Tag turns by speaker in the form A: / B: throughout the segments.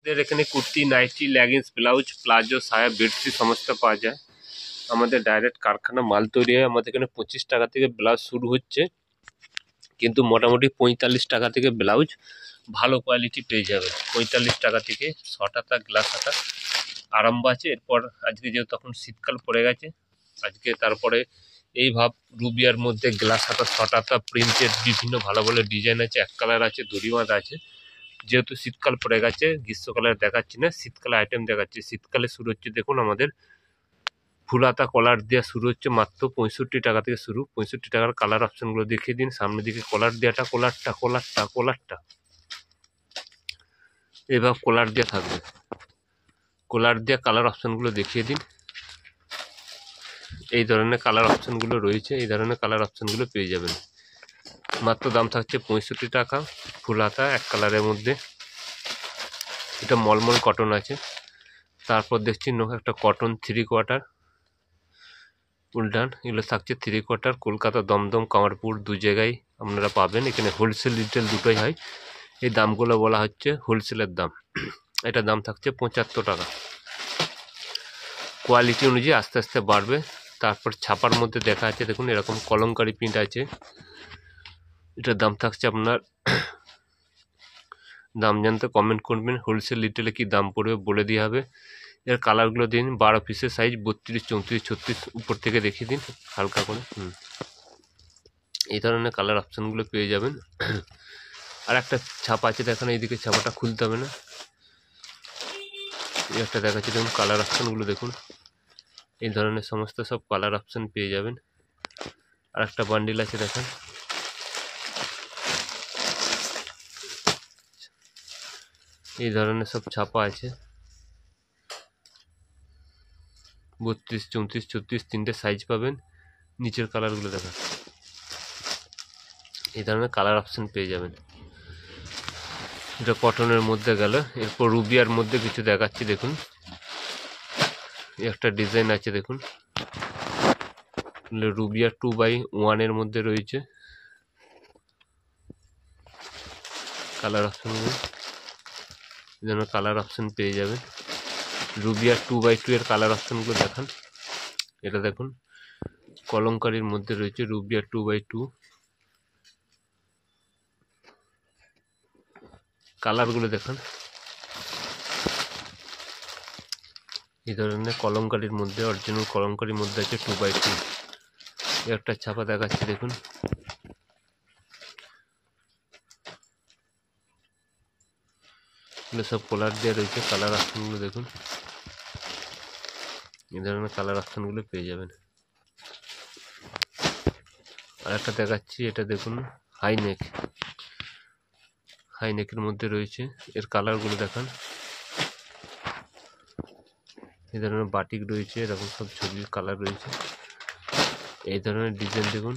A: আমাদের এখানে kurti, nightie, leggings, blouse, palazzo, সায়া, বেডশিট সমস্ত পাওয়া যায়। আমাদের ডাইরেক্ট কারখানা মাল তৈরি হয়। আমাদের এখানে 25 টাকা থেকে ব্লাউজ শুরু হচ্ছে, কিন্তু মোটামুটি 45 টাকা থেকে ব্লাউজ ভালো কোয়ালিটি পেয়ে যাবে। 45 টাকা থেকে শর্ট হাতা, গ্লাস হাতা আরম্ভ আছে। এরপর আজকে যেহেতু তখন শীতকাল পড়ে গেছে, আজকে তারপরে এই ভাব রুবিয়ার মধ্যে গ্লাস হাতা, শর্ট হাতা, প্রিন্টেড বিভিন্ন ভালো ভালো ডিজাইন আছে, এক কালার আছে, দড়িবাঁধ আছে। যেহেতু শীতকাল পড়ে গেছে, গ্রীষ্মকালের দেখাচ্ছি না, শীতকালে আইটেম দেখাচ্ছি। শীতকালে শুরু হচ্ছে দেখুন আমাদের ফুল হাতা কলার দেওয়া শুরু হচ্ছে মাত্র 65 টাকা থেকে শুরু। 65 টাকার কালার অপশনগুলো দেখিয়ে দিন। সামনের দিকে কলার দেওয়াটা, কোলারটা এবার কলার দেওয়া থাকবে। কলার দেওয়া কালার অপশনগুলো দেখিয়ে দিন। এই ধরনের কালার অপশনগুলো রয়েছে, এই ধরনের কালার অপশনগুলো পেয়ে যাবেন। মাত্র দাম থাকছে 65 টাকা। ফুল হাতা এক কালারের মধ্যে, এটা মলমল কটন আছে। তারপর দেখছি একটা কটন 3/4 উলটান, এগুলো থাকছে 3/4। কলকাতা, দমদম, কামারপুর দু জায়গায় আপনারা পাবেন। এখানে হোলসেল রিটেল দুটোই হয়। এই দামগুলো বলা হচ্ছে হোলসেলের দাম। এটা দাম থাকছে 75 টাকা। কোয়ালিটি অনুযায়ী আস্তে আস্তে বাড়বে। তারপর ছাপার মধ্যে দেখা আছে দেখুন, এরকম কলমকারি প্রিন্ট আছে। এটার দাম থাকছে আপনার, দাম জানতে কমেন্ট করবেন। হোলসেল রিটেলে কি দাম পড়বে বলে দেওয়া হবে। এর কালারগুলো দিন, 12 পিসের সাইজ, 32, 34, 36 উপর থেকে দেখিয়ে দিন হালকা করে। এই ধরনের কালার অপশানগুলো পেয়ে যাবেন। আর একটা ছাপা আছে দেখেন, এইদিকে ছাপাটা খুলতে হবে না। এই একটা দেখাচ্ছি দেখুন, কালার অপশানগুলো দেখুন। এই ধরনের সমস্ত সব কালার অপশান পেয়ে যাবেন। আর একটা বান্ডিল আছে দেখেন, এই ধরনের সব ছাপা আছে। 32, 34, 36 তিনটে সাইজ পাবেন। নিচের কালারগুলো দেখেন, এই ধরনের কালার অপশান পেয়ে যাবেন। এটা কটনের মধ্যে গেল। এরপর রুবিয়ার মধ্যে কিছু দেখাচ্ছি দেখুন। একটা ডিজাইন আছে দেখুন, রুবিয়া 2/1 এর মধ্যে রয়েছে। কালার অপশান, এই ধরনের কালার অপশান পেয়ে যাবেন। রুবিয়া 2/2 এর কালার অপশানগুলো দেখান। এটা দেখুন কলমকারির মধ্যে রয়েছে রুবিয়া 2/2। কালারগুলো দেখান। এই ধরনের কলমকারির মধ্যে, অরিজিনাল কলমকারির মধ্যে আছে 2/2। একটা ছাপা দেখাচ্ছি দেখুন, এগুলো সব কলার দেওয়া রয়েছে। কালার অপশানগুলো দেখুন, এই ধরনের কালার অপশানগুলো পেয়ে যাবেন। আর একটা দেখাচ্ছি, এটা দেখুন হাইনেক, হাইনেকের মধ্যে রয়েছে। এর কালারগুলো দেখান। এই ধরনের বাটিক রয়েছে, এরকম সব ছবির কালার রয়েছে। এই ধরনের ডিজাইন দেখুন,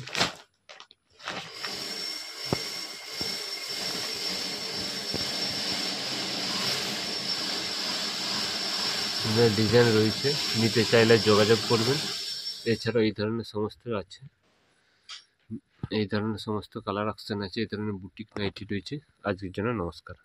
A: ডিজাইন রয়েছে। নিতে চাইলে যোগাযোগ করবেন। এছাড়াও এই ধরনের সমস্ত আছে, এই ধরনের সমস্ত কালার অপশন আছে। এই ধরনের বুটিক নাইটি রয়েছে। আজকের জন্য নমস্কার।